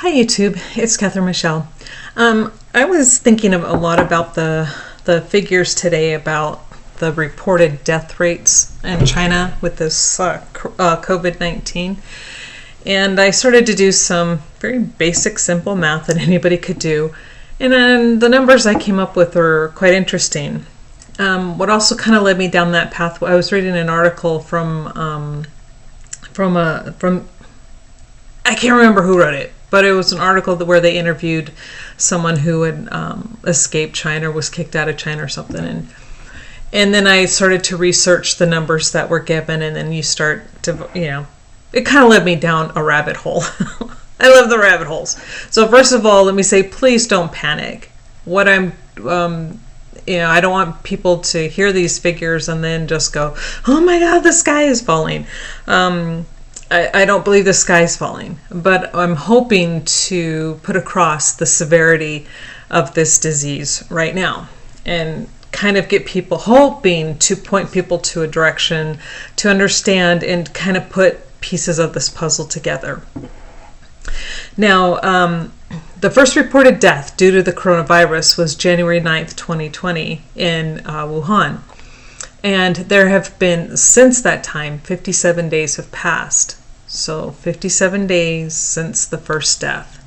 Hi YouTube, it's Catherine Michelle. I was thinking a lot about the figures today about the reported death rates in China with this COVID-19, and I started to do some very basic, simple math that anybody could do, and then the numbers I came up with were quite interesting. What also kind of led me down that path, I was reading an article from I can't remember who wrote it, but it was an article where they interviewed someone who had escaped China or was kicked out of China or something. And then I started to research the numbers that were given, and then you start to, it kind of led me down a rabbit hole. I love the rabbit holes. So first of all, let me say, please don't panic. What I don't want people to hear these figures and then just go, oh my God, the sky is falling. I don't believe the sky is falling, but I'm hoping to put across the severity of this disease right now and kind of get people, hoping to point people to a direction to understand and kind of put pieces of this puzzle together. Now, the first reported death due to the coronavirus was January 9th, 2020 in Wuhan. And there have been, since that time, 57 days have passed. So 57 days since the first death.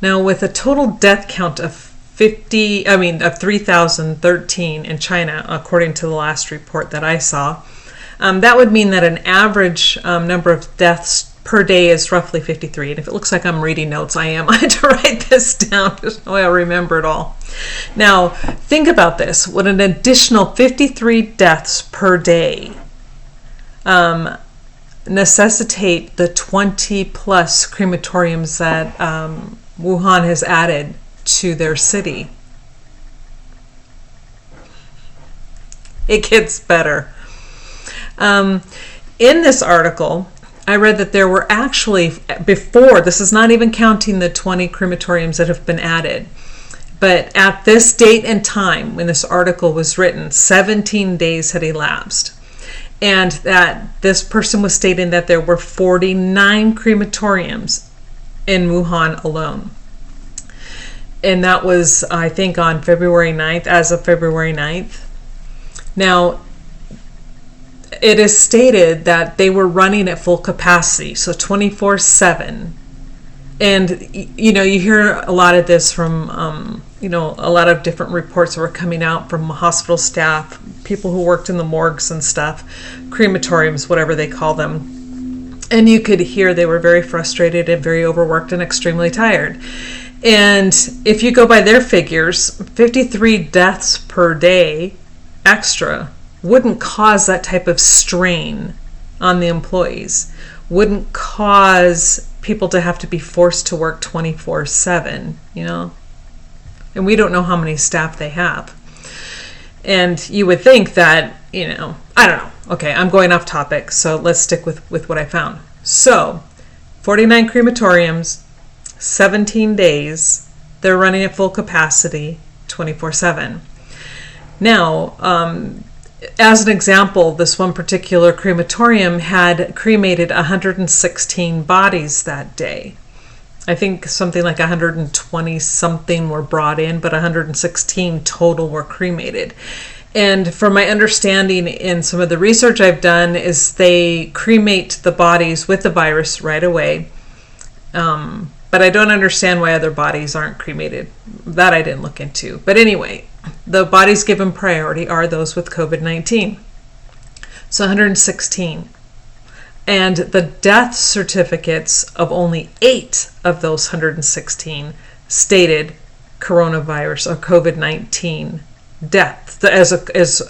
Now, with a total death count of 3,013 in China, according to the last report that I saw, that would mean that an average number of deaths per day is roughly 53. And if it looks like I'm reading notes, I am. I had to write this down just so I'll remember it all. Now, think about this. With an additional 53 deaths per day, necessitate the 20 plus crematoriums that Wuhan has added to their city. It gets better. In this article, I read that there were actually, before, this is not even counting the 20 crematoriums that have been added, but at this date and time when this article was written, 17 days had elapsed. And that this person was stating that there were 49 crematoriums in Wuhan alone. And that was, I think, on February 9th, as of February 9th. Now, it is stated that they were running at full capacity, so 24/7. And, you hear a lot of this from, a lot of different reports that were coming out from hospital staff, people who worked in the morgues and stuff, crematoriums, whatever they call them. And you could hear they were very frustrated and very overworked and extremely tired. And if you go by their figures, 53 deaths per day extra wouldn't cause that type of strain on the employees, wouldn't cause people to have to be forced to work 24/7, and we don't know how many staff they have. And you would think that, I don't know. Okay, I'm going off topic, so let's stick with what I found. So, 49 crematoriums, 17 days, they're running at full capacity, 24/7. Now, as an example, this one particular crematorium had cremated 116 bodies that day. I think something like 120 something were brought in, but 116 total were cremated. And from my understanding in some of the research I've done is they cremate the bodies with the virus right away. But I don't understand why other bodies aren't cremated. That I didn't look into. But anyway, the bodies given priority are those with COVID-19. So 116. And the death certificates of only 8 of those 116 stated coronavirus or COVID-19 death as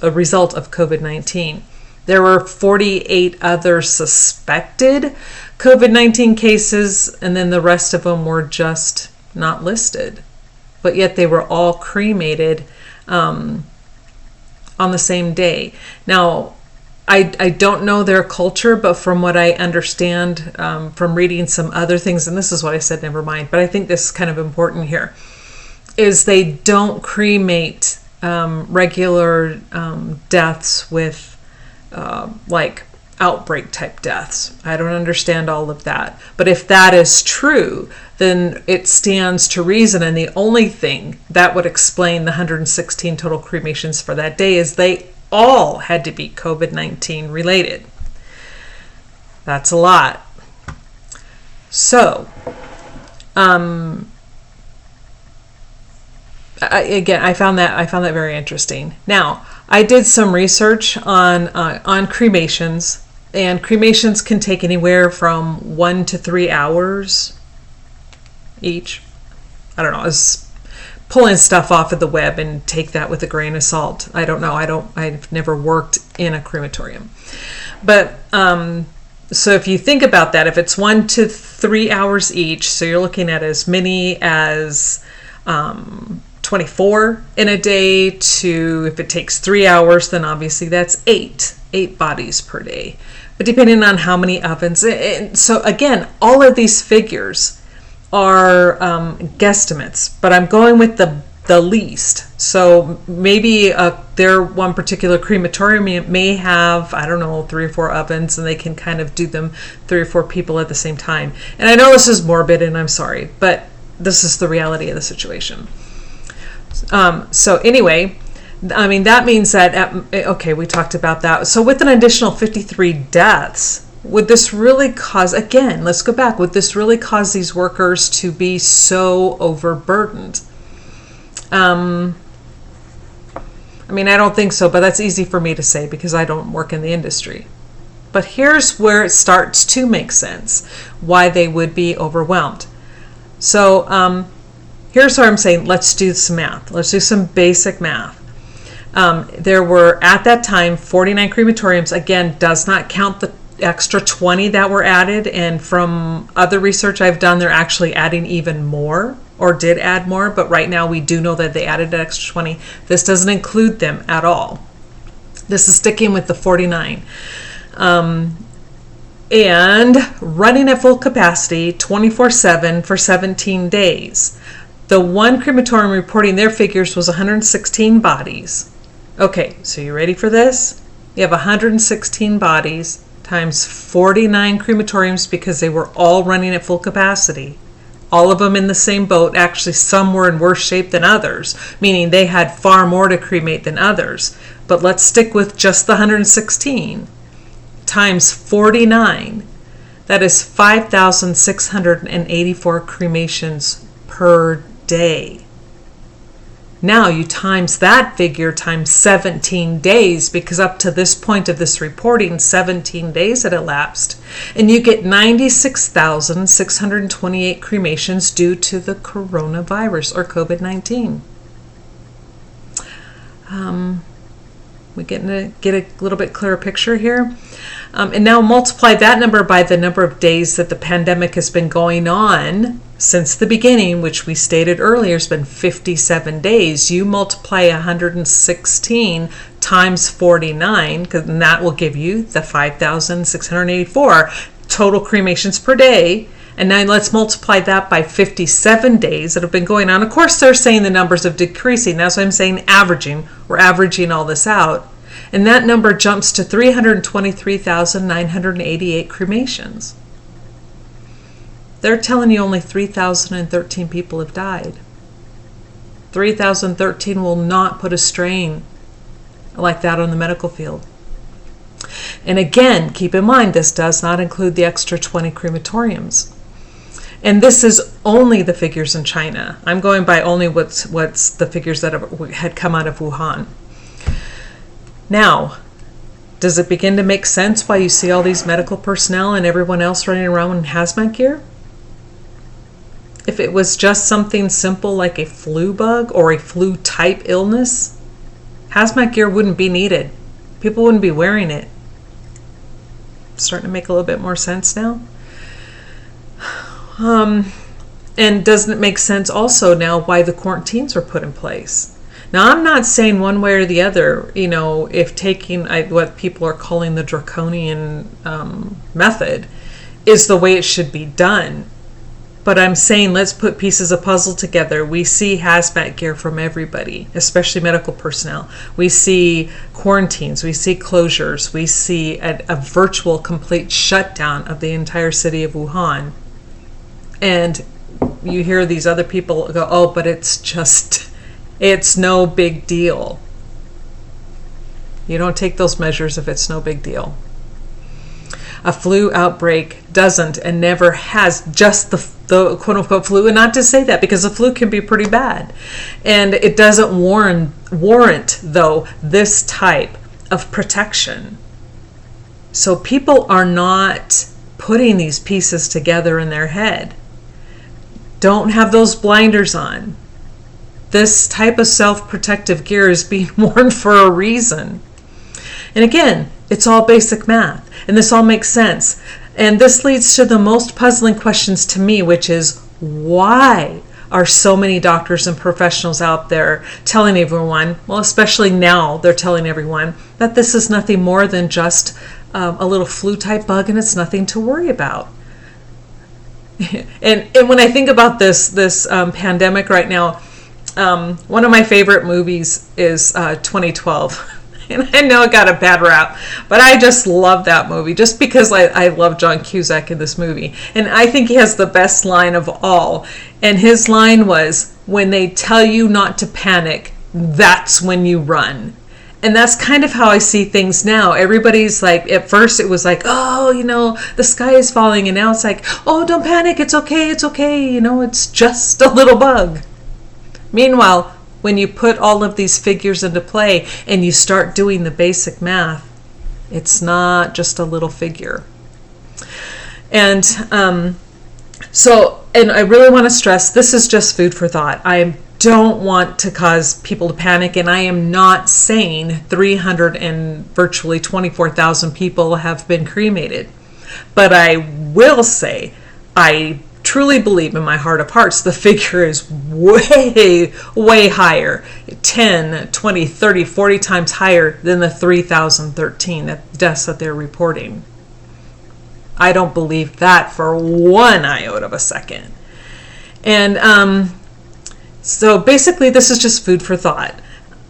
a result of COVID-19. There were 48 other suspected COVID-19 cases, and then the rest of them were just not listed. But yet they were all cremated on the same day. Now, I don't know their culture, but from what I understand from reading some other things, and this is what I said, never mind, but I think this is kind of important here, is they don't cremate regular deaths with like outbreak type deaths. I don't understand all of that. But if that is true, then it stands to reason, and the only thing that would explain the 116 total cremations for that day is they all had to be COVID-19 related. That's a lot. So, I found that very interesting. Now, I did some research on cremations, and cremations can take anywhere from 1 to 3 hours each. I don't know. I was pulling stuff off of the web, and take that with a grain of salt. I don't know. I've never worked in a crematorium, but so if you think about that, if it's 1 to 3 hours each, so you're looking at as many as 24 in a day, to, if it takes 3 hours, then obviously that's eight bodies per day. But depending on how many ovens, so again, all of these figures are guesstimates, but I'm going with the least. So maybe their one particular crematorium may have, I don't know, 3 or 4 ovens, and they can kind of do them 3 or 4 people at the same time. And I know this is morbid, and I'm sorry, but this is the reality of the situation. So anyway, I mean, that means that, okay, we talked about that. So with an additional 53 deaths, would this really cause, again, let's go back, would this really cause these workers to be so overburdened? I mean, I don't think so, but that's easy for me to say because I don't work in the industry. But here's where it starts to make sense, why they would be overwhelmed. So here's where I'm saying, let's do some math. Let's do some basic math. There were, at that time, 49 crematoriums. Again, does not count the extra 20 that were added. And from other research I've done, they're actually adding even more, or did add more. But right now we do know that they added an extra 20. This doesn't include them at all. This is sticking with the 49. And running at full capacity 24/7 for 17 days. The one crematorium reporting their figures was 116 bodies. Okay, so you ready for this? You have 116 bodies times 49 crematoriums, because they were all running at full capacity. All of them in the same boat. Actually, some were in worse shape than others, meaning they had far more to cremate than others. But let's stick with just the 116 times 49. That is 5,684 cremations per day. Now you times that figure times 17 days, because up to this point of this reporting, 17 days had elapsed, and you get 96,628 cremations due to the coronavirus, or COVID-19. We get a little bit clearer picture here. And now multiply that number by the number of days that the pandemic has been going on since the beginning, which we stated earlier has been 57 days. You multiply 116 times 49, and that will give you the 5,684 total cremations per day. And now let's multiply that by 57 days that have been going on. Of course, they're saying the numbers are decreasing. That's why I'm saying averaging. We're averaging all this out. And that number jumps to 323,988 cremations. They're telling you only 3,013 people have died. 3,013 will not put a strain like that on the medical field. And again, keep in mind, this does not include the extra 20 crematoriums. And this is only the figures in China. I'm going by only what's the figures that had come out of Wuhan. Now, does it begin to make sense why you see all these medical personnel and everyone else running around in hazmat gear? If it was just something simple like a flu bug or a flu type illness, hazmat gear wouldn't be needed. People wouldn't be wearing it. Starting to make a little bit more sense now. And doesn't it make sense also now why the quarantines were put in place? Now, I'm not saying one way or the other, if taking what people are calling the draconian method is the way it should be done. But I'm saying let's put pieces of puzzle together. We see hazmat gear from everybody, especially medical personnel. We see quarantines. We see closures. We see a virtual complete shutdown of the entire city of Wuhan. And you hear these other people go, oh, but it's no big deal. You don't take those measures if it's no big deal. A flu outbreak doesn't and never has just the quote-unquote flu, and not to say that, because the flu can be pretty bad. And it doesn't warrant, though, this type of protection. So people are not putting these pieces together in their head. Don't have those blinders on. This type of self-protective gear is being worn for a reason. And again, it's all basic math, and this all makes sense. And this leads to the most puzzling questions to me, which is, why are so many doctors and professionals out there telling everyone, well, especially now, they're telling everyone that this is nothing more than just a little flu-type bug, and it's nothing to worry about. And when I think about this pandemic right now, one of my favorite movies is 2012. And I know it got a bad rap, but I just love that movie just because I love John Cusack in this movie. And I think he has the best line of all. And his line was, when they tell you not to panic, that's when you run. And that's kind of how I see things now. Everybody's like, at first it was like, oh, the sky is falling. And now it's like, oh, don't panic. It's okay. It's okay. It's just a little bug. Meanwhile, when you put all of these figures into play and you start doing the basic math, it's not just a little figure. And and I really want to stress, this is just food for thought. I don't want to cause people to panic, and I am not saying 300 and virtually 24,000 people have been cremated. But I will say, I truly believe in my heart of hearts the figure is way, way higher, 10, 20, 30, 40 times higher than the 3,013 deaths that they're reporting. I don't believe that for one iota of a second. And so basically this is just food for thought,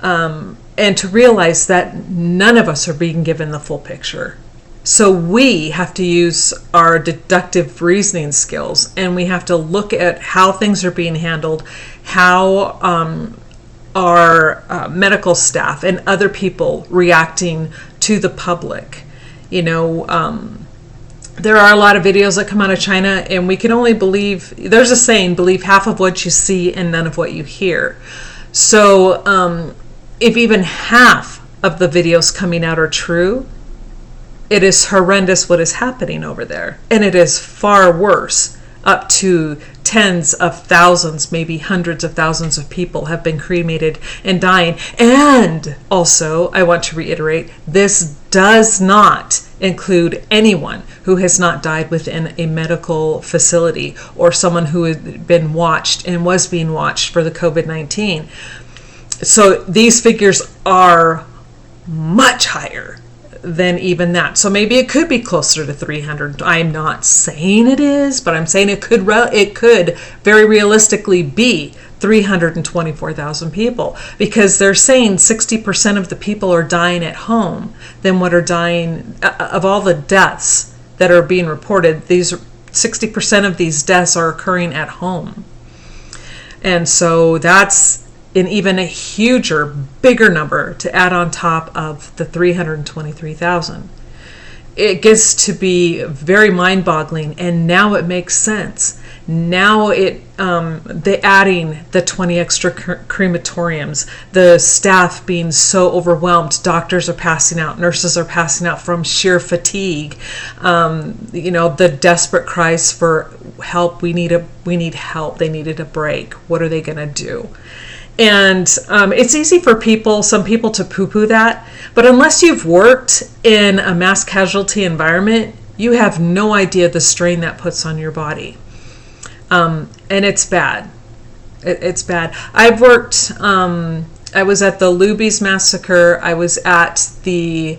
and to realize that none of us are being given the full picture. So we have to use our deductive reasoning skills, and we have to look at how things are being handled, how our medical staff and other people reacting to the public. There are a lot of videos that come out of China, and we can only believe, there's a saying, believe half of what you see and none of what you hear. So if even half of the videos coming out are true, it is horrendous what is happening over there. And it is far worse. Up to tens of thousands, maybe hundreds of thousands of people have been cremated and dying. And also, I want to reiterate, this does not include anyone who has not died within a medical facility or someone who had been watched and was being watched for the COVID-19. So these figures are much higher than even that. So maybe it could be closer to 300. I'm not saying it is, but I'm saying it could very realistically be 324,000 people, because they're saying 60% of the people are dying at home than what are dying of all the deaths that are being reported. 60% of these deaths are occurring at home. And so that's an even a huger, bigger number to add on top of the 323,000. It gets to be very mind-boggling, and now it makes sense. Now the adding the 20 extra crematoriums, the staff being so overwhelmed, doctors are passing out, nurses are passing out from sheer fatigue. The desperate cries for help. We need help. They needed a break. What are they going to do? And it's easy for some people to poo-poo that, but unless you've worked in a mass casualty environment, you have no idea the strain that puts on your body. And it's bad. It's bad. I've worked I was at the Luby's massacre. I was at the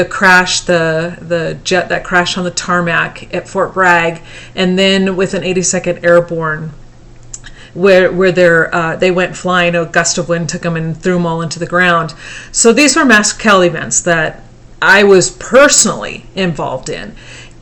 crash, the jet that crashed on the tarmac at Fort Bragg, and then with an 82nd Airborne, where they went flying. A gust of wind took them and threw them all into the ground. So these were mass kill events that I was personally involved in.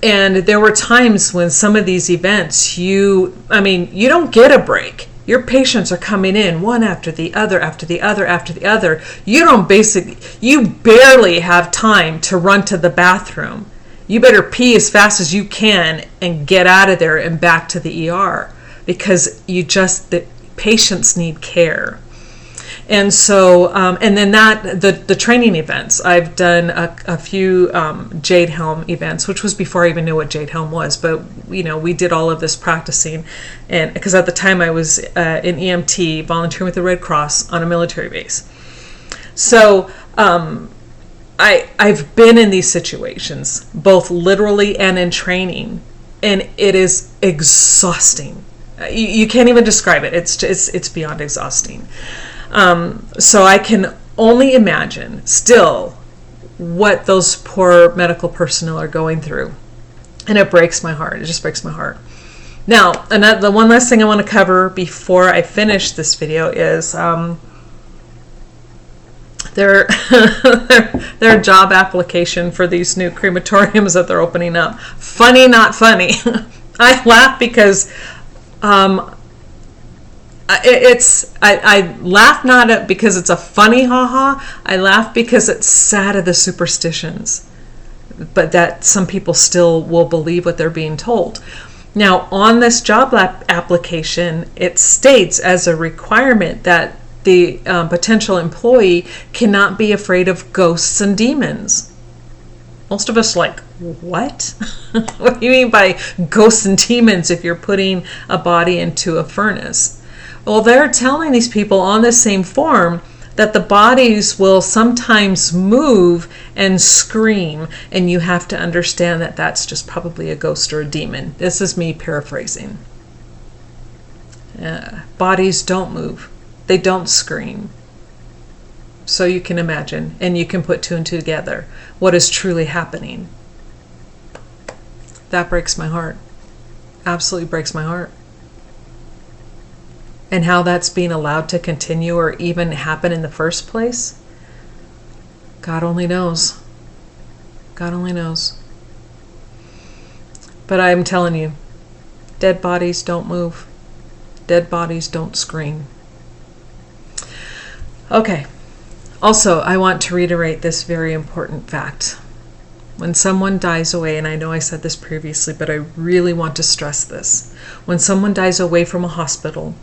And there were times when some of these events, you don't get a break. Your patients are coming in one after the other, after the other, after the other. You barely have time to run to the bathroom. You better pee as fast as you can and get out of there and back to the ER, because the patients need care. And so, and then the training events, I've done a few Jade Helm events, which was before I even knew what Jade Helm was. But we did all of this practicing, and because at the time I was in EMT, volunteering with the Red Cross on a military base. So I've been in these situations, both literally and in training, and it is exhausting. You can't even describe it. It's beyond exhausting. So I can only imagine still what those poor medical personnel are going through. And it breaks my heart. It just breaks my heart. Now, the one last thing I want to cover before I finish this video is their job application for these new crematoriums that they're opening up. Funny, not funny. I laugh because I laugh not because it's a funny ha-ha. I laugh because it's sad of the superstitions, but that some people still will believe what they're being told. Now, on this job application, it states as a requirement that the potential employee cannot be afraid of ghosts and demons. Most of us are like, what? What do you mean by ghosts and demons if you're putting a body into a furnace? Well, they're telling these people on the same form that the bodies will sometimes move and scream, and you have to understand that that's just probably a ghost or a demon. This is me paraphrasing. Bodies don't move. They don't scream. So you can imagine, and you can put two and two together, what is truly happening. That breaks my heart. Absolutely breaks my heart. And how that's being allowed to continue or even happen in the first place, God only knows. God only knows. But I'm telling you, dead bodies don't move. Dead bodies don't scream. Okay. Also, I want to reiterate this very important fact. When someone dies away, and I know I said this previously, but I really want to stress this. When someone dies away from a hospital,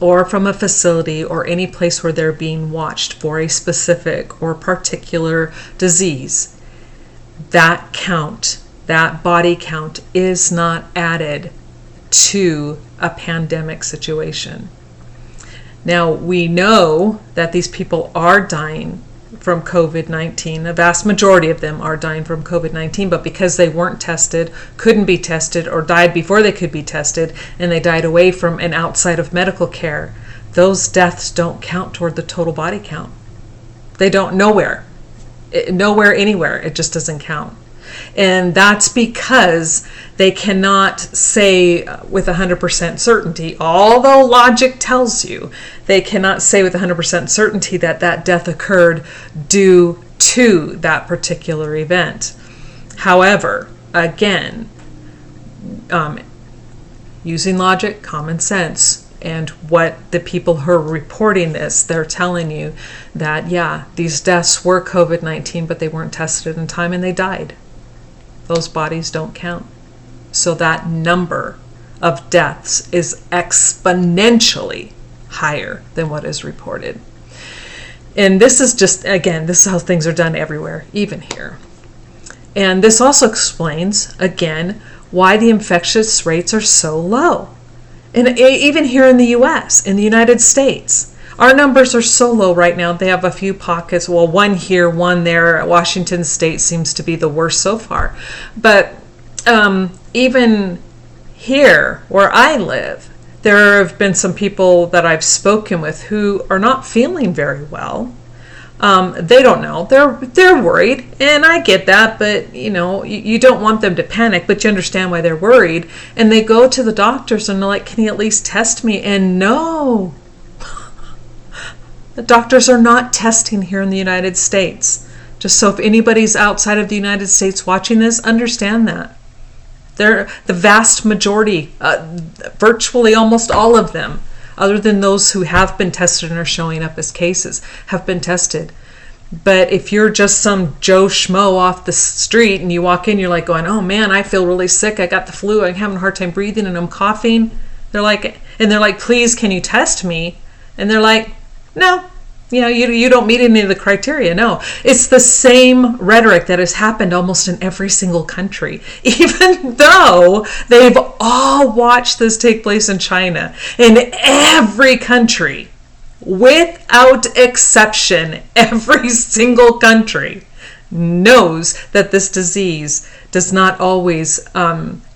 or from a facility, or any place where they're being watched for a specific or particular disease, that count, that body count, is not added to a pandemic situation. Now, we know that these people are dying from COVID-19. The vast majority of them are dying from COVID-19, but because they weren't tested, couldn't be tested, or died before they could be tested, and they died away from and outside of medical care, those deaths don't count toward the total body count. They don't, nowhere, anywhere, it just doesn't count. And that's because they cannot say with 100% certainty, although logic tells you, they cannot say with 100% certainty that that death occurred due to that particular event. However, again, using logic, common sense, and what the people who are reporting this, they're telling you that, yeah, these deaths were COVID-19, but they weren't tested in time and they died. Those bodies don't count. So that number of deaths is exponentially higher than what is reported. And this is just, again, this is how things are done everywhere, even here. And this also explains, again, why the infectious rates are so low. And even here in the U.S., in the United States, our numbers are so low right now. They have a few pockets, well, one here, one there. Washington State seems to be the worst so far. But even here, where I live, there have been some people that I've spoken with who are not feeling very well. They don't know. They're worried, and I get that, but you don't want them to panic, but you understand why they're worried. And they go to the doctors and they're like, "Can you at least test me?" And no, the doctors are not testing here in the United States. Just so if anybody's outside of the United States watching this, understand that. They're the vast majority, virtually almost all of them, other than those who have been tested and are showing up as cases, have been tested. But if you're just some Joe Schmo off the street and you walk in, you're like going, "Oh man, I feel really sick. I got the flu. I'm having a hard time breathing and I'm coughing." They're like, "Please, can you test me?" And they're like, "No. You don't meet any of the criteria." No, it's the same rhetoric that has happened almost in every single country, even though they've all watched this take place in China. In every country, without exception, every single country knows that this disease does not always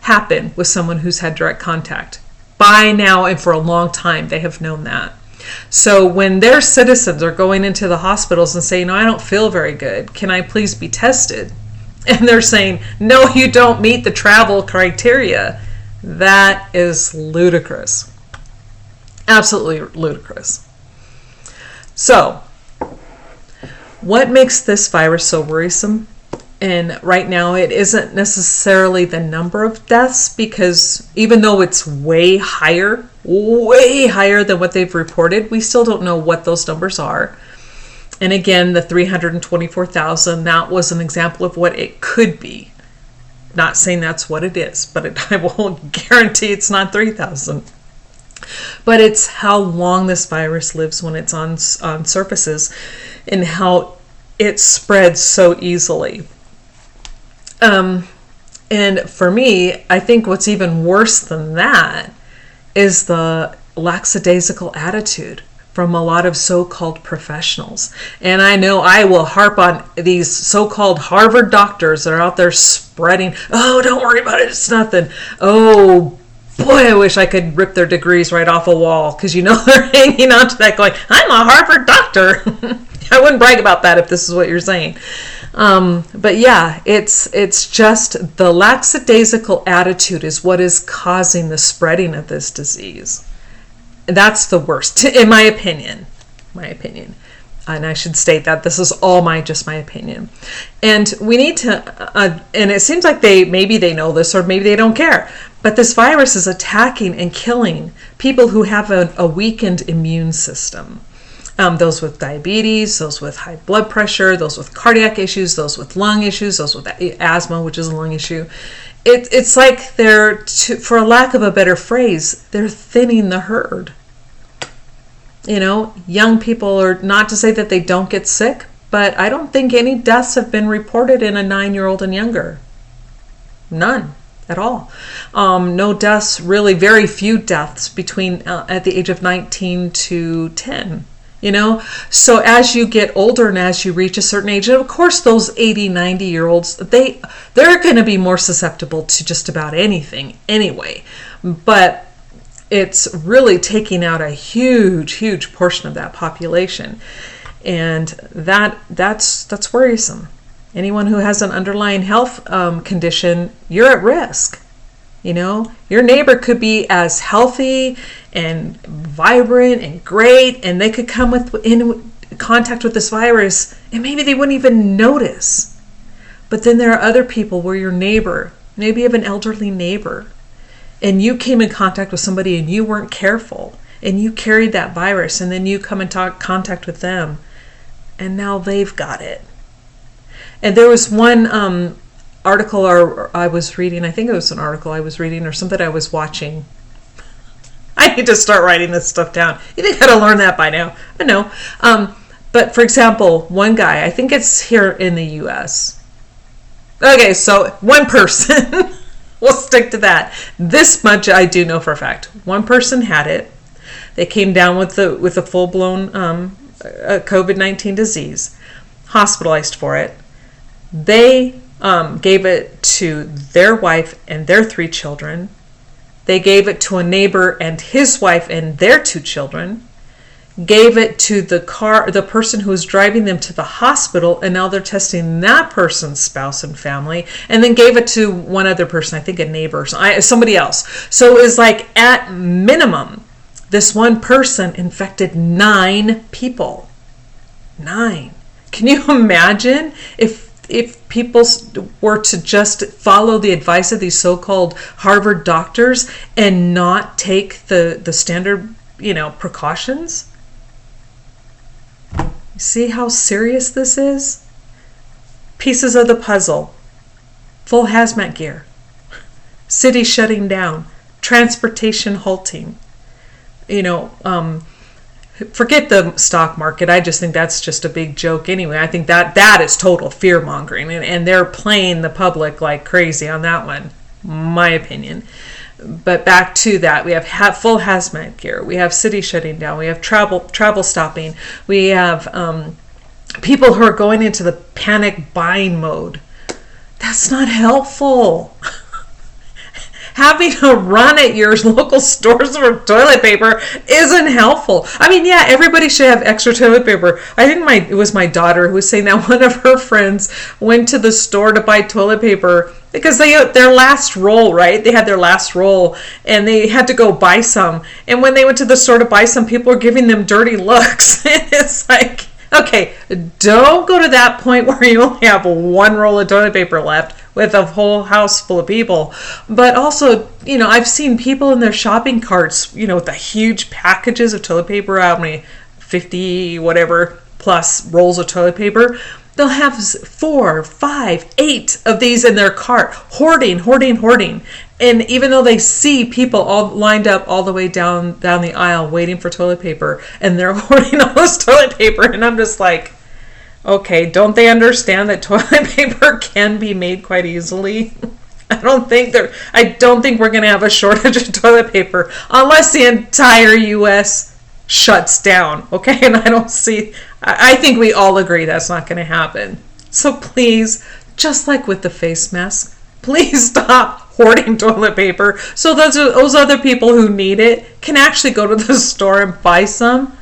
happen with someone who's had direct contact. By now and for a long time, they have known that. So when their citizens are going into the hospitals and saying, "No, I don't feel very good. Can I please be tested?" And they're saying, "No, you don't meet the travel criteria." That is ludicrous. Absolutely ludicrous. So, what makes this virus so worrisome? And right now it isn't necessarily the number of deaths, because even though it's way higher than what they've reported, we still don't know what those numbers are. And again, the 324,000, that was an example of what it could be. Not saying that's what it is, but I won't guarantee it's not 3,000. But it's how long this virus lives when it's on surfaces, and how it spreads so easily. And for me, I think what's even worse than that is the lackadaisical attitude from a lot of so-called professionals. And I know I will harp on these so-called Harvard doctors that are out there spreading, "Oh, don't worry about it, it's nothing." Oh boy, I wish I could rip their degrees right off a wall, because they're hanging on to that going, "I'm a Harvard doctor." I wouldn't brag about that if this is what you're saying. But yeah, it's just the lackadaisical attitude is what is causing the spreading of this disease. That's the worst, in my opinion. And I should state that this is all just my opinion. And we need to, and it seems like maybe they know this, or maybe they don't care, but this virus is attacking and killing people who have a weakened immune system. Those with diabetes, those with high blood pressure, those with cardiac issues, those with lung issues, those with asthma, which is a lung issue. It's like they're, for lack of a better phrase, they're thinning the herd. Young people are, not to say that they don't get sick, but I don't think any deaths have been reported in a 9-year-old and younger. None at all. No deaths, really very few deaths between at the age of 19 to 10. So as you get older and as you reach a certain age, and of course those 80, 90-year-olds, they're going to be more susceptible to just about anything anyway. But it's really taking out a huge portion of that population. And that's worrisome. Anyone who has an underlying health condition, you're at risk. Your neighbor could be as healthy and vibrant and great, and they could come in contact with this virus, and maybe they wouldn't even notice. But then there are other people where your neighbor, maybe you have an elderly neighbor, and you came in contact with somebody and you weren't careful, and you carried that virus, and then you come in contact with them, and now they've got it. And there was one article I was reading, I think it was an article I was reading or something I was watching. I need to start writing this stuff down. You think I'd have learned that by now. I know. But for example, one guy, I think it's here in the U.S. Okay, so one person, we'll stick to that. This much I do know for a fact. One person had it. They came down with a full-blown COVID-19 disease, hospitalized for it. They gave it to their wife and their 3 children. They gave it to a neighbor and his wife and their 2 children. gave it to the person who was driving them to the hospital, and now they're testing that person's spouse and family, and then gave it to one other person, I think a neighbor, somebody else. So it was like, at minimum, this one person infected 9 people. 9. Can you imagine if people were to just follow the advice of these so-called Harvard doctors and not take the standard, precautions? See how serious this is? Pieces of the puzzle. Full hazmat gear. City shutting down. Transportation halting. Forget the stock market. I just think that's just a big joke anyway. I think that is total fear mongering, and they're playing the public like crazy on that one, my opinion. But back to that, we have full hazmat gear. We have city shutting down. We have travel stopping. We have people who are going into the panic buying mode. That's not helpful. Having a run at your local stores for toilet paper isn't helpful. I mean, yeah, everybody should have extra toilet paper. I think it was my daughter who was saying that one of her friends went to the store to buy toilet paper because their last roll, right? They had their last roll and they had to go buy some. And when they went to the store to buy some, people were giving them dirty looks. It's like, okay, don't go to that point where you only have one roll of toilet paper left with a whole house full of people. But also, I've seen people in their shopping carts, with the huge packages of toilet paper, how many, 50 whatever plus rolls of toilet paper. They'll have 4, 5, 8 of these in their cart, hoarding. And even though they see people all lined up all the way down the aisle waiting for toilet paper, and they're hoarding all this toilet paper, and I'm just like, okay, don't they understand that toilet paper can be made quite easily? I don't think we're going to have a shortage of toilet paper unless the entire U.S. shuts down, okay? And I think we all agree that's not going to happen. So please, just like with the face mask, please stop hoarding toilet paper so those other people who need it can actually go to the store and buy some.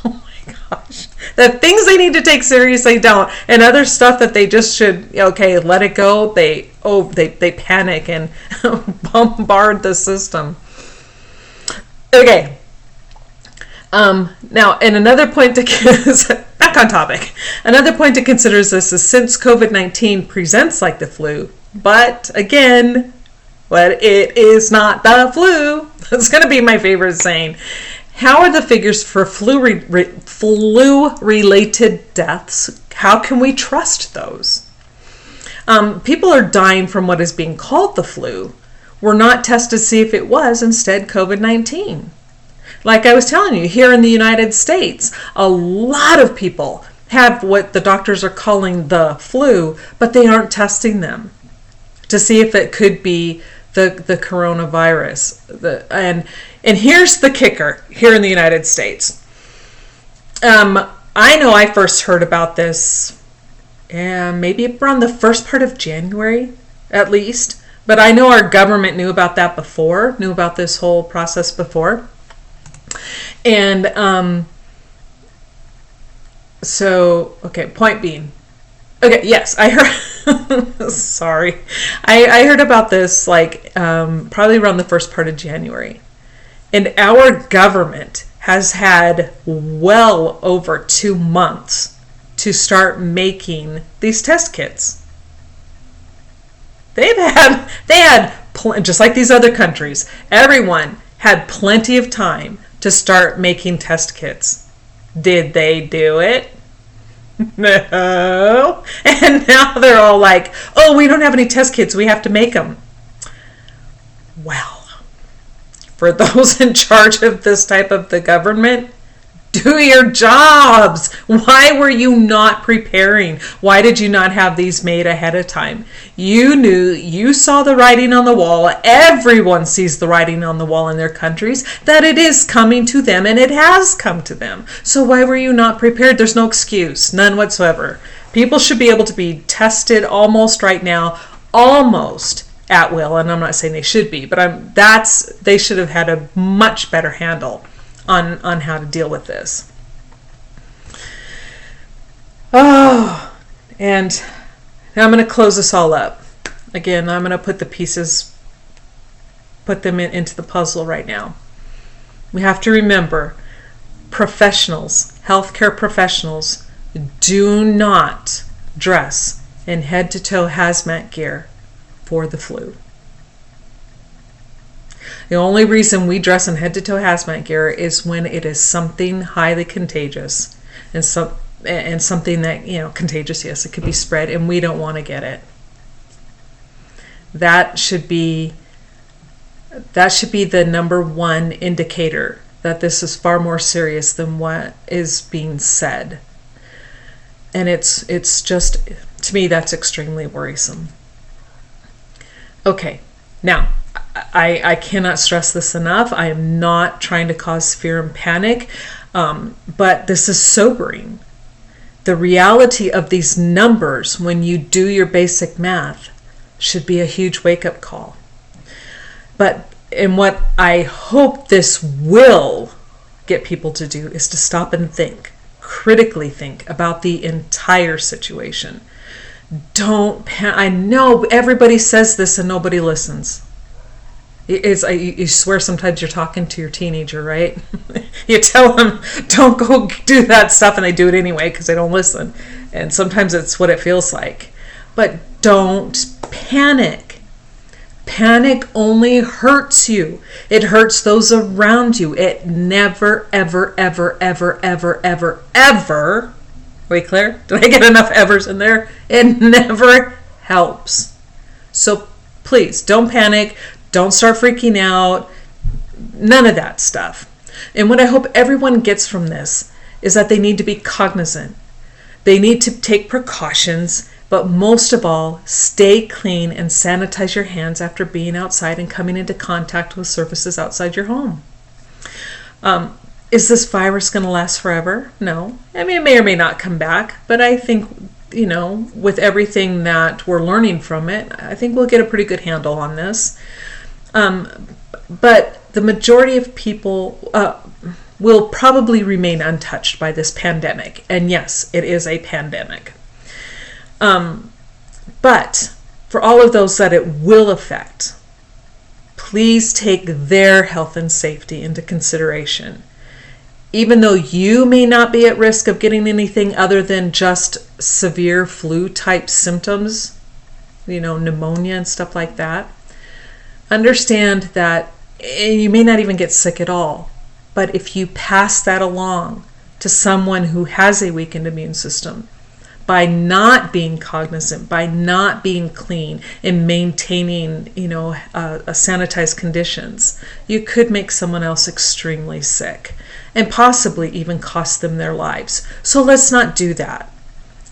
Oh my gosh. The things they need to take seriously don't, and other stuff that they just should, let it go. They panic and bombard the system. Okay. Now, and another point back on topic. Another point to consider is since COVID-19 presents like the flu, but again, it is not the flu. That's going to be my favorite saying. How are the figures for flu-related deaths? How can we trust those? People are dying from what is being called the flu. We're not tested to see if it was instead COVID-19. Like I was telling you, here in the United States, a lot of people have what the doctors are calling the flu, but they aren't testing them to see if it could be the coronavirus. And here's the kicker here in the United States. I know I first heard about this maybe around the first part of January, at least. But I know our government knew about this whole process before. And point being. Okay, yes, I heard, sorry. I heard about this probably around the first part of January. And our government has had well over 2 months to start making these test kits. They had just like these other countries, everyone had plenty of time to start making test kits. Did they do it? No. And now they're all like, oh, we don't have any test kits, we have to make them. Well, for those in charge of this type of the government, do your jobs. Why were you not preparing? Why did you not have these made ahead of time? You saw the writing on the wall. Everyone sees the writing on the wall in their countries that it is coming to them, and it has come to them. So why were you not prepared? There's no excuse, none whatsoever. People should be able to be tested almost right now, almost at will, and I'm not saying they should be, but they should have had a much better handle on how to deal with this. Oh, and now I'm going to close this all up. Again, I'm going to put the pieces, put them into the puzzle right now. We have to remember, professionals, healthcare professionals, do not dress in head-to-toe hazmat gear for the flu. The only reason we dress in head-to-toe hazmat gear is when it is something highly contagious and something that, contagious, yes, it could be spread, and we don't want to get it. That should be the number one indicator that this is far more serious than what is being said. And it's just, to me, that's extremely worrisome. Okay, now, I cannot stress this enough. I am not trying to cause fear and panic, but this is sobering. The reality of these numbers, when you do your basic math, should be a huge wake-up call. And what I hope this will get people to do is to stop and think, critically think about the entire situation. I know everybody says this and nobody listens. You swear sometimes you're talking to your teenager, right? You tell them, don't go do that stuff, and they do it anyway because they don't listen. And sometimes it's what it feels like. But don't panic. Panic only hurts you. It hurts those around you. It never, ever, ever, ever, ever, ever, ever, wait, Claire, did I get enough evers in there? It never helps. So please, don't panic. Don't start freaking out. None of that stuff. And what I hope everyone gets from this is that they need to be cognizant. They need to take precautions, but most of all, stay clean and sanitize your hands after being outside and coming into contact with surfaces outside your home. Is this virus going to last forever? No. I mean, it may or may not come back, but I think, with everything that we're learning from it, I think we'll get a pretty good handle on this. But the majority of people will probably remain untouched by this pandemic. And yes, it is a pandemic. But for all of those that it will affect, please take their health and safety into consideration. Even though you may not be at risk of getting anything other than just severe flu-type symptoms, pneumonia and stuff like that, understand that you may not even get sick at all. But if you pass that along to someone who has a weakened immune system, by not being cognizant, by not being clean and maintaining, sanitized conditions, you could make someone else extremely sick and possibly even cost them their lives. So let's not do that.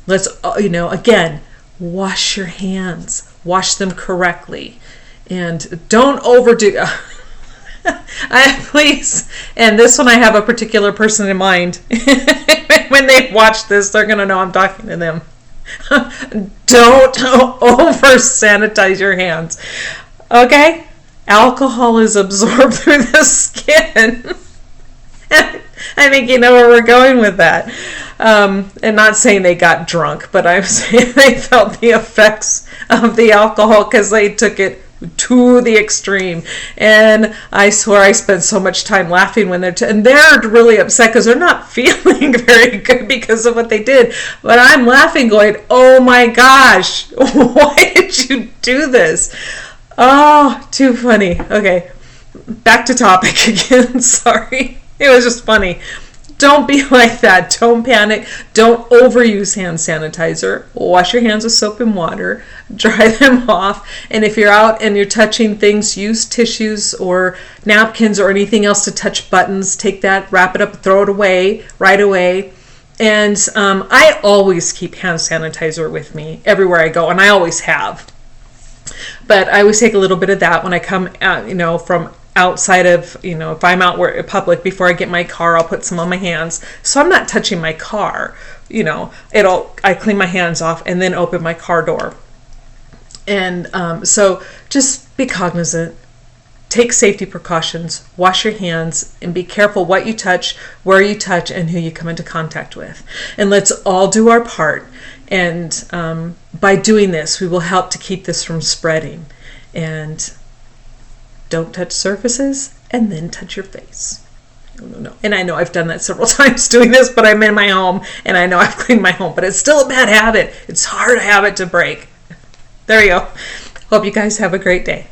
Let's, again, wash your hands, wash them correctly, and don't overdo. Please, and this one I have a particular person in mind. When they watch this, they're going to know I'm talking to them. Don't over sanitize your hands. Okay? Alcohol is absorbed through the skin. I think you know where we're going with that. And not saying they got drunk, but I'm saying they felt the effects of the alcohol because they took it to the extreme. And I swear I spent so much time laughing when and they're really upset because they're not feeling very good because of what they did. But I'm laughing going, oh my gosh, why did you do this? Oh, too funny. Okay, back to topic again. Sorry. It was just funny. Don't be like that. Don't panic. Don't overuse hand sanitizer. Wash your hands with soap and water. Dry them off. And if you're out and you're touching things, use tissues or napkins or anything else to touch buttons. Take that, wrap it up, throw it away right away. And I always keep hand sanitizer with me everywhere I go, and I always have. But I always take a little bit of that when I come out, from outside of, if I'm out in public, before I get my car, I'll put some on my hands. So I'm not touching my car, I clean my hands off and then open my car door. And so just be cognizant. take safety precautions, wash your hands, and be careful what you touch, where you touch, and who you come into contact with. And let's all do our part. And by doing this, we will help to keep this from spreading. And don't touch surfaces, and then touch your face. No. And I know I've done that several times doing this, but I'm in my home, and I know I've cleaned my home, but it's still a bad habit. It's a hard habit to break. There you go. Hope you guys have a great day.